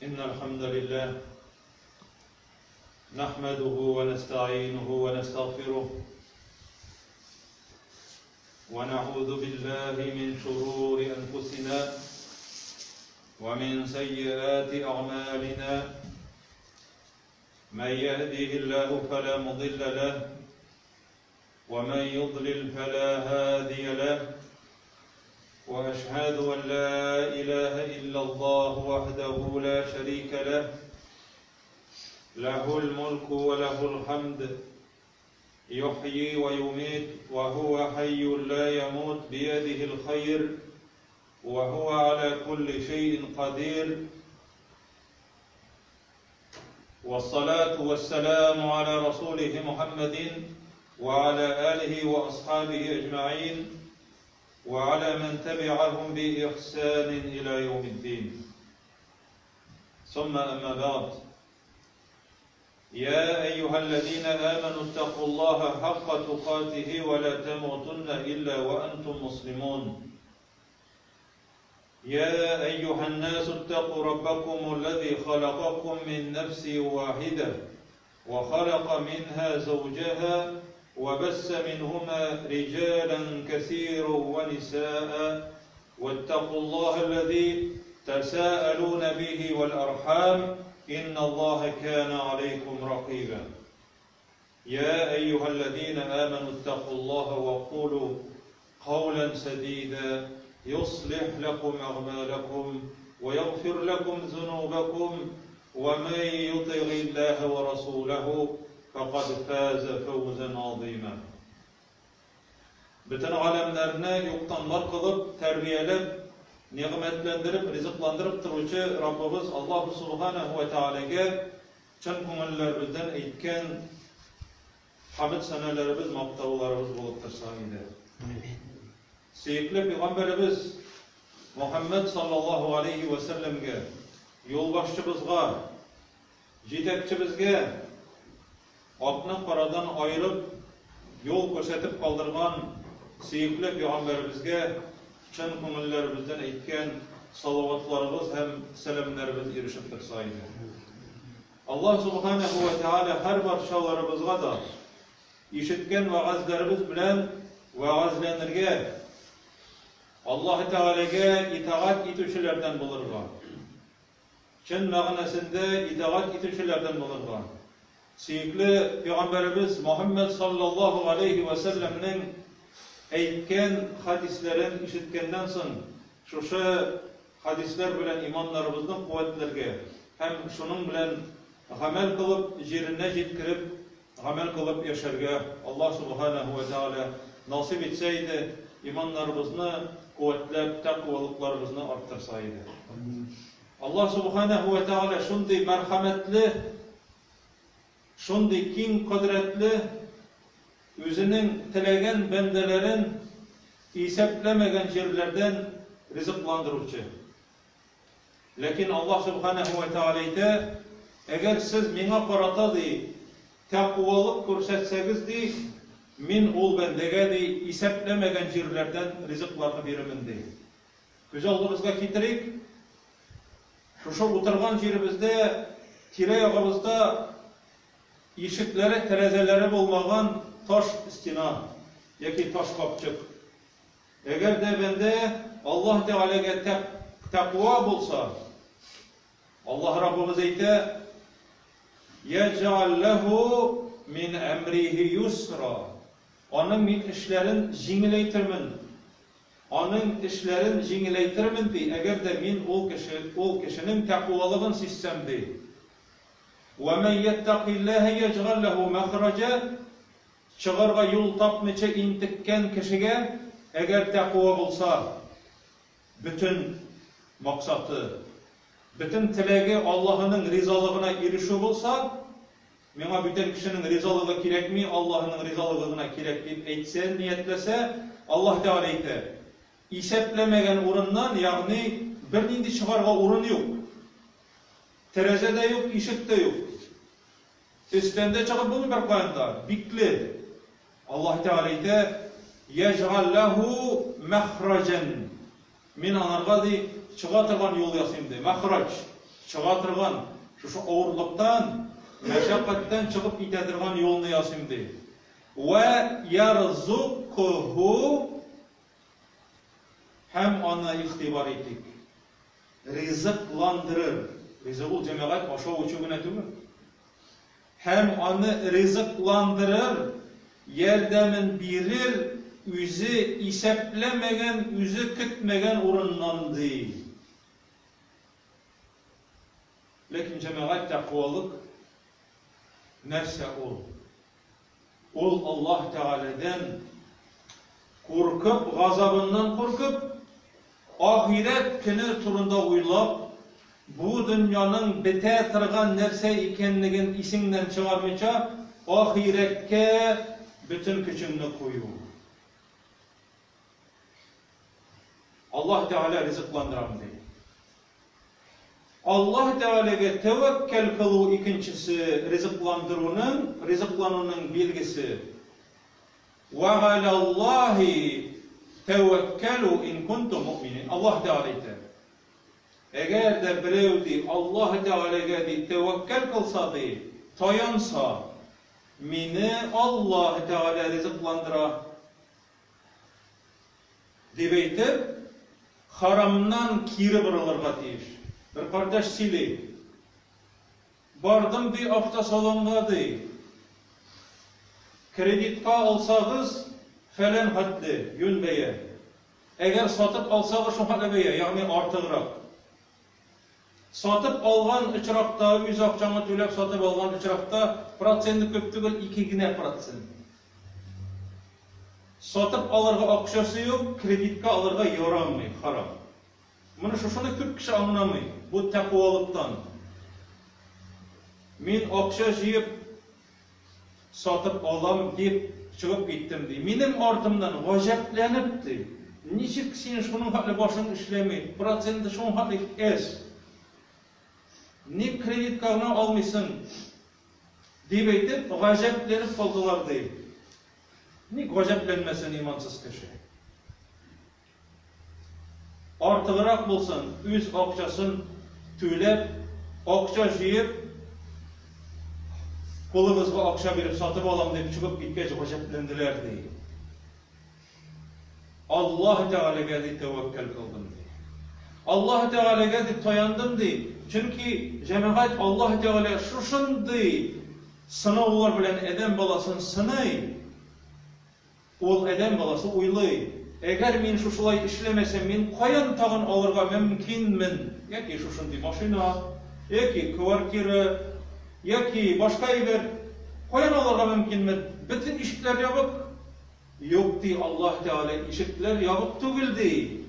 إن الحمد لله نحمده ونستعينه ونستغفره ونعوذ بالله من شرور أنفسنا ومن سيئات أعمالنا من يهده الله فلا مضل له ومن يضلل فلا هادي له وأشهد أن لا إله إلا الله وحده لا شريك له له الملك وله الحمد يحيي ويميت وهو حي لا يموت بيده الخير وهو على كل شيء قدير والصلاة والسلام على رسوله محمد وعلى آله وأصحابه أجمعين وعلى من تبعهم بإحسان إلى يوم الدين ثم أما بعد يا أيها الذين آمنوا اتقوا الله حق تقاته ولا تموتن إلا وأنتم مسلمون يا أيها الناس اتقوا ربكم الذي خلقكم من نفس واحدة وخلق منها زوجها وبث منهما رجالا كثيرا ونساء واتقوا الله الذي تساءلون به والأرحام إن الله كان عليكم رقيبا يا أيها الذين آمنوا اتقوا الله وقولوا قولا سديدا يصلح لكم أعمالكم ويغفر لكم ذنوبكم ومن يطع الله ورسوله فقد فاز فوزا عظيما. Bütün alemlerine yoktanlar kılıp, terbiyelep, nimetlendirip, rızıklandırıp duruşu Rabbimiz Allah Subhanahu ve Teala'ya çın köngüllerimizden eytken hamd senelerimiz, maktavlarımız bulup tursa-ıydı. Seyikli Peygamberimiz Muhammed sallallahu aleyhi ve sellem'ge, yolbaşçımızga, jetekçimizge akны qaradan ayırıp yol ko'rsatib qoldirgan suyukli Peygamberimizge çın köngüllerimizden eytken salavatlarımız hem selamlarımız erişip tursaydı. Allah Subhanahu ve Teala her barşalarımızga da işitken vaazlarımız bilen vaazlanırga Allah Teala'ga itaat etuvchilerden bulurga. Çın ma'nosida itaat etuvchilerden bulurga. Suyukli Peygamberimiz Muhammed sallallahu aleyhi ve sellem'nin eytken hadislerin işitkenden soň şuşa hadisler bilen imanlarımızdan kuvvetlerge hem şunun bilen amel kılıp jerine jetkirip amel kılıp yaşarga Allah Subhanahu ve Teala nasip etseydi imanlarımızı kuvvetlep takvalıklarımızı arttırsaydı. Allah Subhanahu ve Teala şunday merhametli şunday keng kudretli özünün tilegen bendelerin iseplemegen yerlerden rızıklandırıcı. Lakin Allah Subhanahu ve Teala ise eğer siz mena qarata takvalık ko'rsatsangiz men ol bendege iseplemegen yerlerden rızıklarını berimin de. Göz aldığımızga ketirik. Şuşa oturgan yerimizde tire-yağımızda ишiklere, terezeleri bulmagan taş istina, yaki taş kapçık. Eğer de bende Allah Teala'ga takva bulsa, Allah Rabbimiz eyte, يَجْعَلْ لَهُ مِنْ اَمْرِهِ يُسْرًا Onun işlerin jingileytirmin. Onun işlerin jingileytirmin di. Eğer de min o kişinin takvalığın sistemdi. وَمَنْ يَتَّقِ اللّٰهَ يَجْعَلْ لَهُ مَخْرَجًا Çıgarga yol tapmıça intikken kişiye eğer takva bulsa bütün maksatı, bütün tilegi Allah'ın rizalığına erişi bulsa mena bütün kişinin rizalığı kerekmi, Allah'ın rizalığına kerek deyip eytse, niyetlese Allah Teala eyte. İseplemegen urundan yani bir nindi çıgarga urun yok. Terezede yok, işikte yok. Üstende çıkıp bunu bir koyanda, bikli. Allah Teala ise يَجْعَلْ لَهُ مَخْرَجًا Min anarga çığa turgan yol yasayım de. Mahraç. чыга торган, шушы авырлыктан, мәшәкатьтән чыгып китә торган юлны ясыйм ди. Ва ярзукху һәм аны ихтибар итик. Ризыкландырыр. Ризык ул җәмәгать ашау өчен генә түгел. Һәм аны ризыкландырыр, ярдәмен бирер, үзе исәпләмәгән, үзе көтмәгән урыннан ди. Ләкин җәмәгать тәкъвалык нәрсә ул? Ул Аллаһ Тәгаләдән куркып, газабыннан куркып, ахирет көне турында уйлап, бу дөньяның бетә торган нәрсә икәнлеген исеңнән чыгармыйча, ахиреткә bütün көчеңне кую. Аллаһ Тәгалә ризыкландырам ди. Аллаһ Тәгаләгә тәвәккәл кылу икенчесе ризыклануның билгесе. Ва галаллаһи тәвәккәлу ин кунтум муъминин. Аллаһ Тәгалә әйтә. Әгәр дә берәү ди Аллаһ Тәгаләгә ди тәвәккәл кылса ди, таянса, мине Аллаһ Тәгалә ризыкландыра дип әйтеп, харамнан кире борылырга тиеш. Bir kardeş sili. Bardım bir avtosalonga di. Kreditka alsağız falan haddi, yön beye. Eğer satıp alsağız şu haddi beye, yani artığırak. Satıp algan uçrakta, yüz akçanı tülep satıp algan uçrakta protsenti köptügül 2%. Satıp alırga akçası yok, kreditka alırga yoranmay, haram. Bunu şuşunu köp kişi anlamay. Bu taqvalıktan. Men akça jiyip satıp alam dep çıkıp gittim di. Menim ardımdan gajaplanıptı. Nechik sen şunun haqli başın işlemey, protsenti şunun haqli es. Ne kredit kartını almışsın dep aytib gajaplanıp qaldılar di. Ne gajaplanmasın imansız kişi. Artığırak bulsun, öz akçasın tülep, akça jiyip, kolunuzga akça verip satıp alam dep çıkıp gitkeç gajaplandılar di. Allah Teala'ga di tevekkül kıldım di. Allah Teala'ga di tayandım di. Çünkü cemaat Allah Teala şuşunday sınavlar bilen eden balasın sınay. Ol eden balası uylay. Eğer men şuşulay işlemesem, men qayan tağın alırga mümkinmin? Yaki şuşunday maşina, yaki kvartira, yaki başka evler qayan alırga mümkinmin? Bütün işitler yabık. Yok di Allah Teala, işitler yabık tugil di.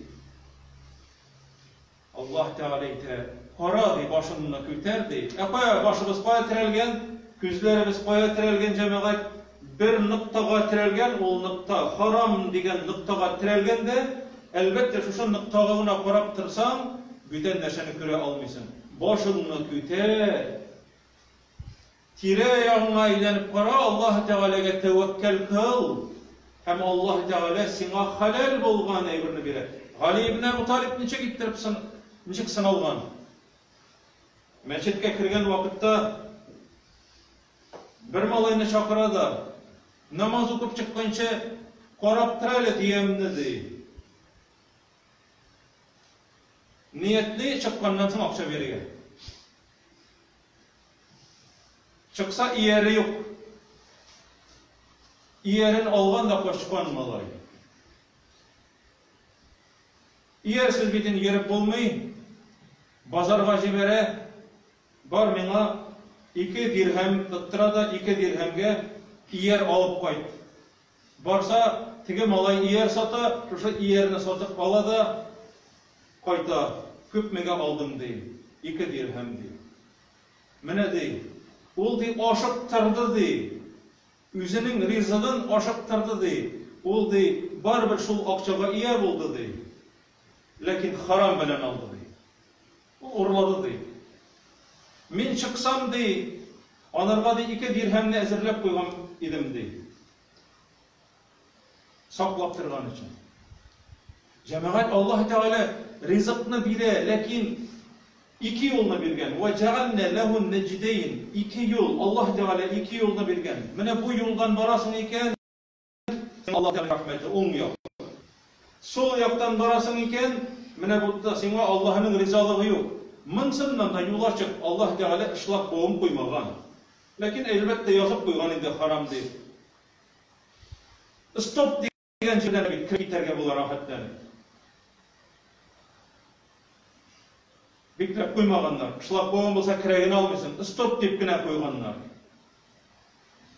Allah Teala ite, qara di başını köterdi. Qaya başımız qaya tirelgen, küzlerimiz qaya tirelgen cemaat bir nıqtaga tirelgen, ol nıqta haram degen nıqtaga tirelgende, elbette şuşun nıqtagına qarap tırsang, bütün näşeni köre almıysın. Başını köter. Tire ayağına aylanıp qara, Allah Teala'ga tevekkül kıl. Hem Allah Teala sana halal bolgan aybirini berer. Ali ibn Ebu Talib neçe gittirip nechik sınalgan? Meçetke kirgen vakitta bir malayını çakırada namaz okup çıkınca qarap tirali diyemni di. Niyetli çıkkandan soň akça bergen. Çıksa iyeri yok. İyerin algan da koşkan malay. İyersiz bitin yerip bolmay, bazarga jibere, bar mena 2 dirhem tutturada 2 dirhemge iyer alıp qayt. Barsa tigi malay iyer sata, şuşa iyerini satıp alada qayta köpmege aldım deyim. 2 dirhem deyim. Mene deyim. Ol deyim aşıp tırdı deyim. Üzünün rizqin aşıqtırdı dey. Ol dey, baribir şul akçaga iyer boldu dey. Lakin haram bilen aldı dey. O urladı dey. Men çıksam dey, anarga dey 2 dirhemni äzirlep koygan idim dey. Saklap turgan üçün. Cemaat Allah Teala rizqni bire, lakin İki yolunu bergen. Ve cealne lehun necdeyn. İki yol. Allah Teala iki yolunu bergen. Mene bu yoldan barasın iken Allah Teala rahmeti oң yak. Sol yaktan barasın iken mene bu da sana Allah'ın rizalığı yok. Mınsından da yol açık. Allah Teala ıslak boğum koymagan. Lakin elbette yazıp koygan indi haram değil. Stop diyen şeyler bir kriterge bular ahatlar. Biklep koymaganlar. Islak boğum bolsa kiragini almıyorsun. Stop deyip gine koyganlar.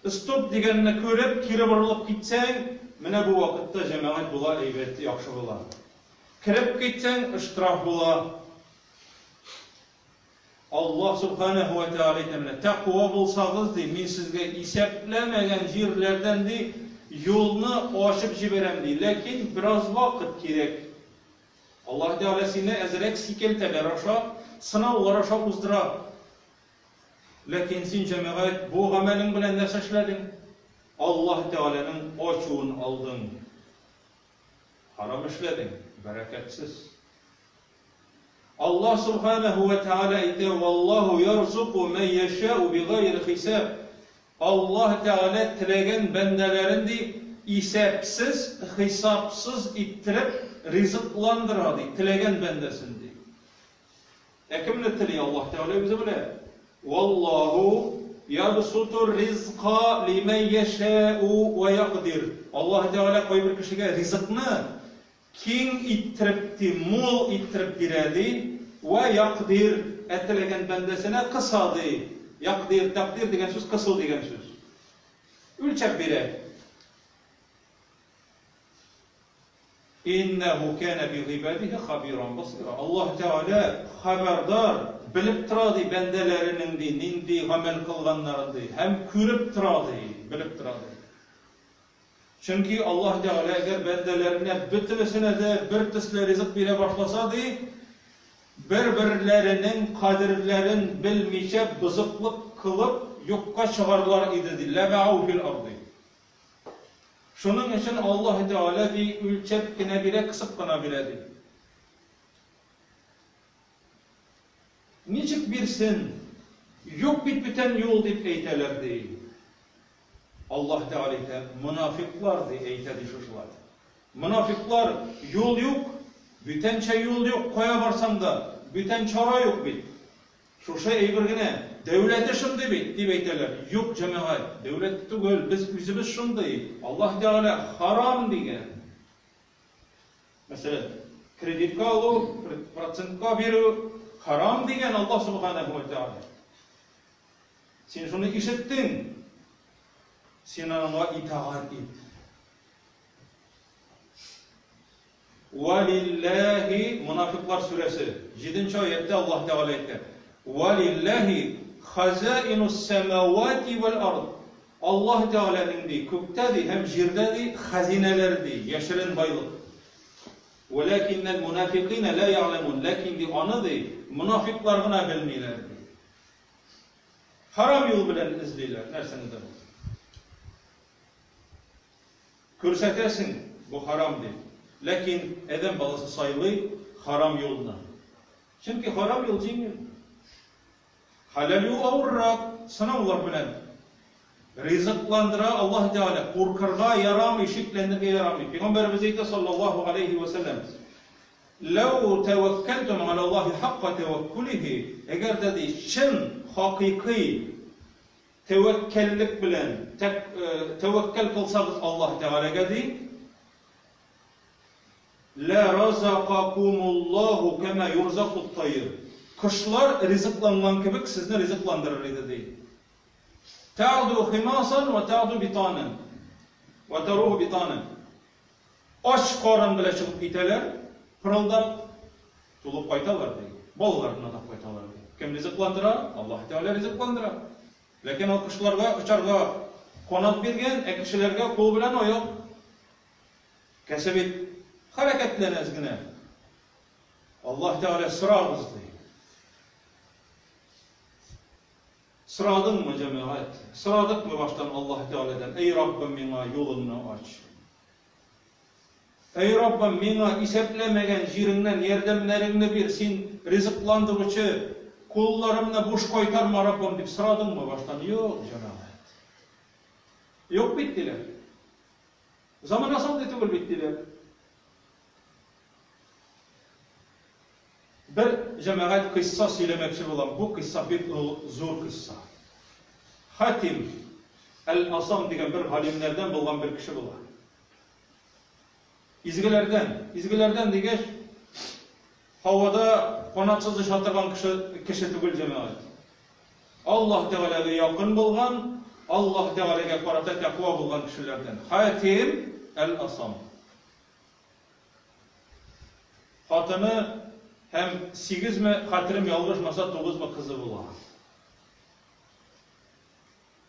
Stop degenini körep kiri burulup gitsen, mene bu vakitte cemaat bula eybetli yakşı bula. Kirip gitsen ıştiraf bula. Allah subhanahu ve teala temine takva bulsağız di, min sizge iseplemegen jirlerden di, yolunu aşıp jiberem di. Lakin biraz vakit gerek. Allah Teala seni ezerek sikelteler aşağı, sınavlar aşağı uzdıra. Lakin sen cemaat bu amelin bilen ne seçledin? Allah Teala'nın açığını aldın. Haram işledin, bereketsiz. Allah subhanahu ve teala ite vallahu yarzuqu men yeşâ'u bi gayri hisab. Allah Teala tilegen bendelerindi isepsiz, hesapsız ittirip rızıklandıradi. Tilegen bendesindi. Kimle tili Allah Teala bize bile? Vallahu yabsutur rizqa limen yeşâ'u ve yakdir. Allah Teala koy bir kişiye rızıkını kim ittiripti, mol ittirip diredi ve yakdir ettilegen bendesine kısadı. Yakdir, takdir degen söz, kısıl degen söz. Ülçep bire. İnnehu kâne bi ibadihi habiran basira. Allah Teala haberdar, bilip turadı bendelerinin di, nindi amel kılganlarındı. Hem körüp turadı, bilip turadı. Çünkü Allah Teala eğer bendelerine bütünesine de bir tisle rizık bile başlasaydı, birbirlerinin kadirlerin bilmişe bızıklık kılıp yokka çıkarlar idi. Leba'u fil ardı. Şunun için Allah Teala bir ülçep kine bile kısıp kına biledi. Niçik birsin, yok biten yol deyip eyteler değil. Allah Teala münafıklar diye eytedi şuşlar. Münafıklar yol yok, bütence yol yok, koya varsan da büten çara yok bit. Şuşa eybirgine devleti şunday bit deyip eyteler. Yok cemaat, devlet tügül, biz yüzümüz şunday. Allah Teala haram degen. Mesela kreditka alı, procentka veru haram degen Allah subhanahu ve teala. Sen şunu işittin. Sen ona itaat et. Velillahi Münafıklar suresi 7. ayette Allah Teala etti. Velillahi hazainus semavati vel ard. Allah Teala'nın di köktedi hem jirdedi hazinelerdi, yaşırın baylık. Velakinnel münafikine la ya'lemun. Lakin di anı di münafıklar buna bilmiyorlardi. Haram yol bilen izliler. Nerseniz de bu. Körsetersin bu haram değil. Lakin eden balası sayılı haram yoluna. Çünkü haram yol cingil. Halal yol avurrak sınavlar bilen. Rızıklandıra Allah Teala korkarga yaramı, şeklendirge yaramı. Peygamberimiz eydi sallallahu aleyhi ve sellem. Lev tevekkeltum alallahi hakka tevekkulihi. Eğer dedi şın, hakiki tevekkellik bilen tevekkel kılsanız Allah Teala'ya di la razaqakumullahu kema yurzaqut tayr. Kuşlar rızıklangan gibi sizni rızıklandırır dedi. Ta'du himasan ve ta'du bitanen ve taruhu bitanen. Aç karın bile çıkıp giteler, pırıldap tulup kaytalar dedi. Ballarına da kaytalar dedi. Kim rızıklandırar? Allah Teala rızıklandırar. Lakin o kuşlarga, uçarga konat bergen, kişilerge kol bilen oyoq kesebit hareketlenezgine. Allah Teala sıra kızdı. Sıradın mı cemaat? Sıradık mı baştan Allah Teala'dan? Ey Rabbim bana yolunu aç. Ey Rabbim, mena iseplemegen jiringden yardımlarını bir, sen rızıklandırıcı, kullarımla boş koytarma Rabbim deyip sıradın mı baştan? Yok cemaat. Yok bittiler. Zaman asal detugul bittiler. Bir cemaat kıssa söylemekçi olan, bu kıssa bir zor kıssa. Hatim el-Asam diyen bir halimlerden bulgan bir kişi bular. İzgilerden digeç, havada konaksız yaşatırgan kişi tugul cemaat. Allah Teala'ga yakın bulgan, Allah Teala'ga karata takva bulgan kişilerden. Hatim el-Asam. Hatını hem 8 mi hatırım yalgışmasa 9 mi kızı bular.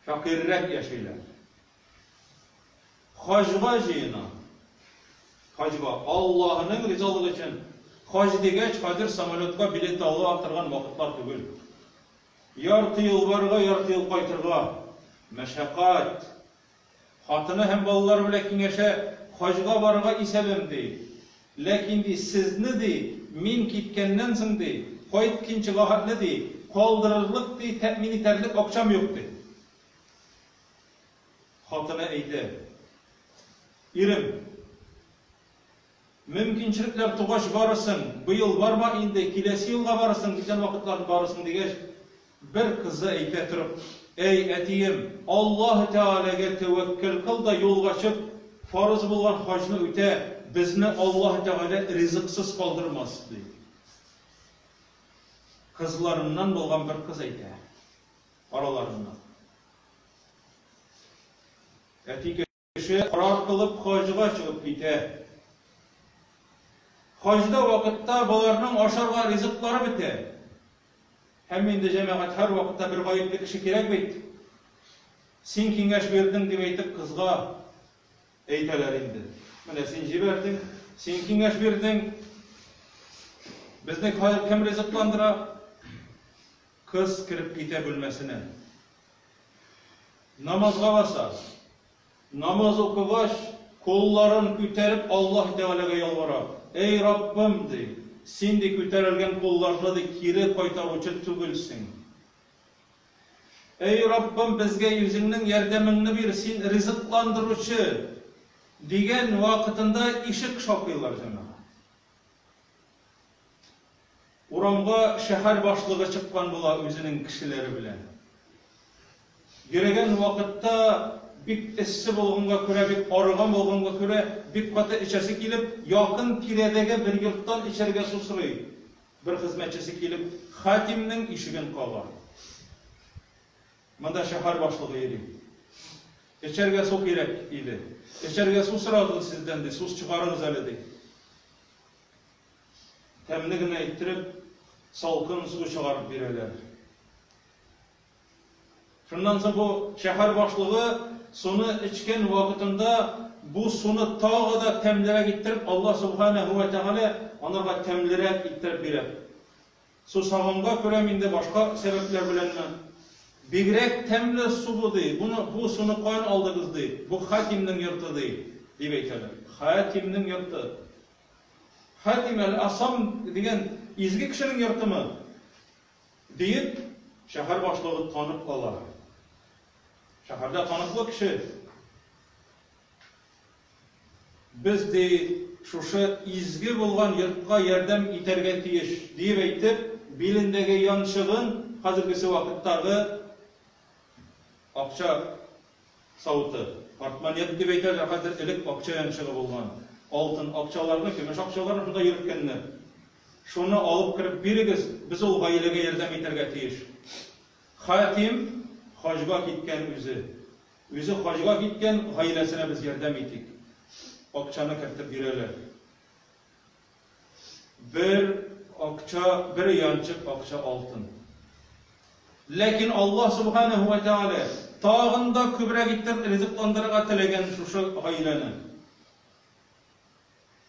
Fakirrek yaşaylar. Hacga jeyina. Hacga Allah'ın rizalığı için hac degeç hadir samolyotka bilet alıp atırgan vakitlar tugul. Yartı yıl barga, yartı yıl qaytırga. Meşakkat. Hatını hem balalar bile kengeşe hacga barga isebem deyip. Lekin de sizni de, min kitkenden soň de, koyt kinçi gahatlı de, kaldırırlık de, temin iterlik akşam yok de. Hatına eydi. İrim, mümkünçilikler tuğaş barısın, bu yıl barma indi, kilesi yılga barısın, geçen vakitlerin barısın digeç, bir kızı eyte turip, ey etiyim, Allah Teala'ga tevekkül kıl da yol açıp, farz bulgan hacını öte, bizni Allah Teala rızıksız kaldırmaz deyip. Kızlarından bulgan bir kız eyte, aralarından. Eti kişi karar kılıp hacıga çıkıp gite. Hacda vakitte bularning aşarga rızıkları bite. Hem indi cemaat her vakitte bir gayipli kişi kerek bit. Sen kengeş verdin dep eytip kızga eyteler indi. Mine sen jiberdin, sen kengeş verdin. Bizni kim rızıklandıra? Kız kirip gite bölmesine. Namazga basa. Namaz okugaç, kolların küterip Allah Teala'ga yalvara. Ey Rabbim dey, sen de küterilgen kollarını da kiri koytaruçu tugulsin. Ey Rabbim bizge yüzünün yardımını bir, sen rızıklandırıcı digen vakitinde işik şakıylar cemaat. Uramga şehir başlığı çıkkan bula özünün kişileri bilen. Gereken vakitte bik essi bolğunga köre, bik arıgan bolğunga köre, bik kata içesi kilip, yakın tiredege bir yurttan içerge susruy. Bir hizmetçisi kilip, Hatim'nin işigin kalar. Manda şehir başlığı yeri. İçerge su gerek idi. İçerge su sıradı sizden de, sus çıkarınız öyle de. Temligine ittirip, salkın su çıkarıp birerler. Şundan sonra bu şehir başlığı sunu içken vakitinde bu sunu tağı da temlere gittirip Allah Subhanahu ve Teala onlara temlere gittirip birer. Su sağımga köre minde başka sebepler bilenme. Bigrek temli su bu değil. Bu sunu koyun aldığınız değil. Bu Hatim'nin yurtu değil. Deyip eyteler. Hatim'nin yurtu. Hatim el-Asam degen izgi kişinin yurtu mu? Deyip şehir başlığı tanıp kalar. Şehirde tanıklı kişi. Biz de şuşu izgi bulgan yurtga yardım iterge tiyiş deyip eytip, bilindegi yançığın hazırgisi vakittagi akça savutu. Partmaniyet deyip eyterler, hazır ilik akça yançığı bulgan. Altın akçalarını, kömüş akçalarını şunda yürütkenler. Şunu alıp kirip birigiz, biz ol gaylege yardım iterge tiyiş. Hatim hacga gitken Özü hacga gitken gaylesine biz yardım ettik. Akçanı kirtip birerler. Bir akça, bir yançık akça altın. Lekin Allah Subhanahu ve Teala tağında kübre gittirip rızıklandırıga tilegen şu gayleni.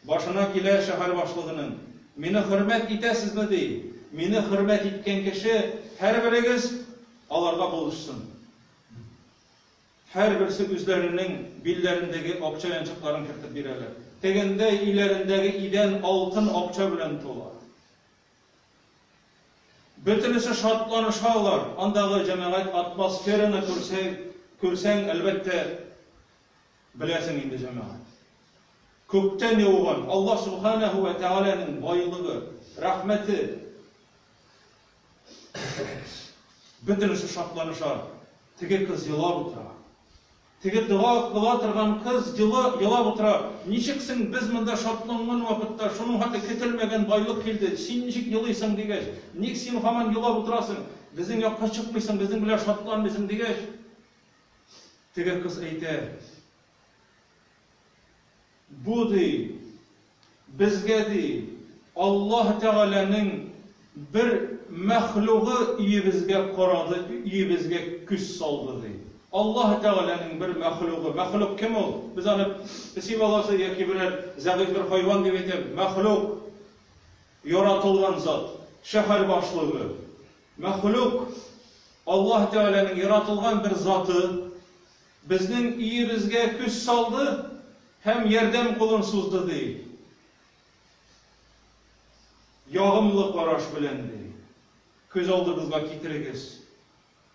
Başına kile şehir başlığının meni hürmet itesiz mi değil? Meni hürmet etken kişi her birigiz alarga buluşsun. Her birisi üzlerinin billerindeki akça yançıklarını kirtip birerler. degende ilerindeki iden altın akça bilen tolar. Bütünüsü şatlanışarlar. Andağı cemaat atmosferini görsen elbette bilesin indi cemaat. Kökten yağan Allah Subhanahu ve Teala'nın bayılığı, rahmeti bütünüsü şatlanışar. Tege kız yılab otura. Tege dua kıla turgan kız yılab otura. Nişiksin biz mında şatlangan vakitta şunun hatta ketilmegen baylık keldi. Sen nişik yılıysan degеш. Nik sen haman yılab oturasın. Bizin yakka çıkmıysan, bizin bile şatlanmısın degеш. Tege kız eyte. Bu dey, bizge dey, Allah Teala'nın bir mehluğu iyi bizge koradı, iyi bizge küs saldı dey. Allah Teala'nın bir mehluğu, mehluk kim ol? Biz anı isim Allah'sa yaki birer zagit bir hayvan gibi etem. Mehluk, yaratılgan zat, şehir başlığı. Mehluk, Allah Teala'nın yaratılgan bir zatı, bizden iyi bizge küs saldı, hem yerden kolunsuzdu değil. Yağımlı qaraş bilen değil. Köz aldığınızga kitirigіз.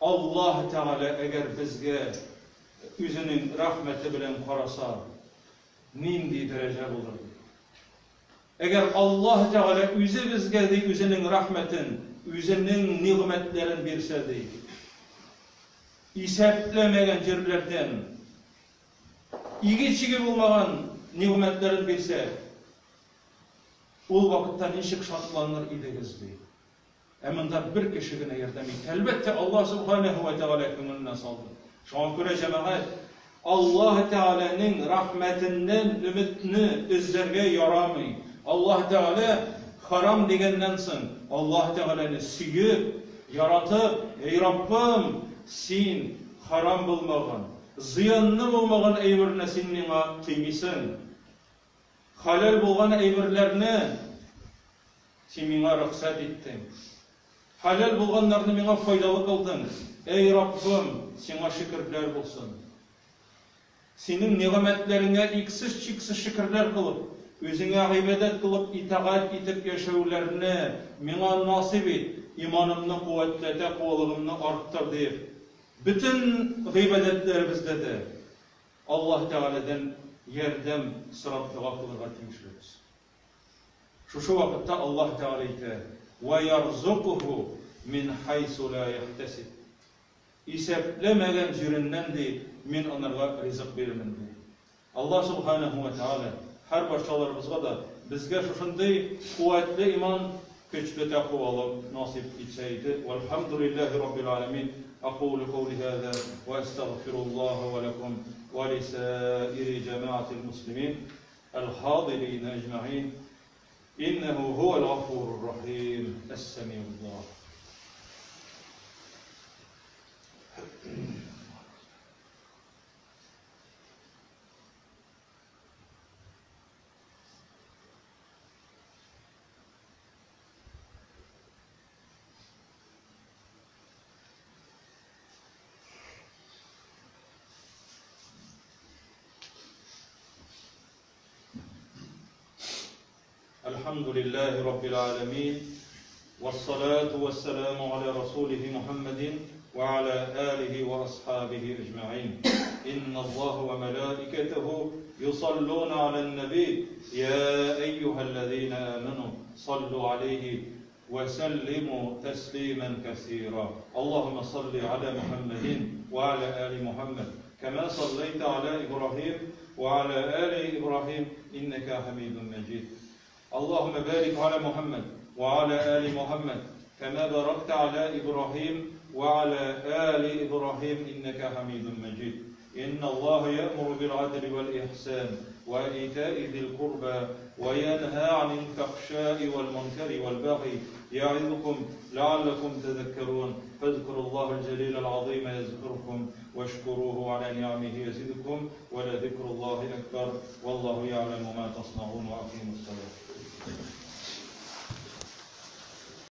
Allah Teala eğer bizge üzünün rahmeti bilen qarasa, nindi derece olur. Eğer Allah Teala üzü bizge de üzünün rahmetin, üzünün nimetlerin birse değil. İseplemegen yerlerden İgi bulmagan nimetlerin bilse, ol vakitta nişik şatlanır idiniz deyip. Eminde bir kişigine yardım et. Elbette Allah Subhanahu ve Teala kömürüne saldı. Şu an göre cemaat, Allah Teala'nın rahmetinden ümitini izlerge yaramay. Allah Teala haram degendensin. Allah Teala'nı süyüp, yaratıp, ey Rabbim, sen haram bulmagan. Ziyanlı olmagan eyberine sen mena kıymisin. Halal bolgan eyberlerine sen mena ruhsat ettin. Halal bolganlarını mena faydalı kıldın. Ey Rabbim, sana şükürler bolsun. Senin nimetlerine iksiz çıksız şükürler kılıp, özüne ibadet kılıp, itaat etip yaşaውlarını mena nasip et. İmanımını kuvvetlete, kuvvetliğini arttır deyip. Bütün gıybedetlerimizde de Allah Teala'dan yerden sıratlığa kılırga teyişleriz. Şu vakitte Allah Teala ite وَيَرْزُقُهُ مِنْ حَيْسُ لَا يَحْتَسِبْ İseplemegen jirinden de min onlarga rızık verimin de. Allah Subhanahu ve Teala her başçalarımızga da bizge şuşunday kuvvetli iman, güçlü takvalı nasip etseydi. Velhamdülillahi Rabbil alemin. أقول قولي هذا وأستغفر الله ولكم ولسائر جماعة المسلمين الحاضرين أجمعين إنه هو الغفور الرحيم السميع الله. الحمد لله رب العالمين والصلاة والسلام على رسوله محمد وعلى آله وأصحابه أجمعين. إن الله وملائكته يصلون على النبي يا أيها الذين آمنوا صلوا عليه وسلموا تسليما كثيرا. اللهم صل على محمد وعلى آل محمد كما صليت على إبراهيم وعلى آل إبراهيم إنك حميد مجيد. اللهم بارك على محمد وعلى آل محمد كما باركت على إبراهيم وعلى آل إبراهيم إنك حميد مجيد. إن الله يأمر بالعدل والإحسان وإيتاء ذي القربى وينهى عن الفحشاء والمنكر والبغي يعظكم لعلكم تذكرون. فاذكروا الله الجليل العظيم يذكركم واشكروه على نعمه يزدكم ولذكر الله أكبر والله يعلم ما تصنعون وأقيموا الصلاة.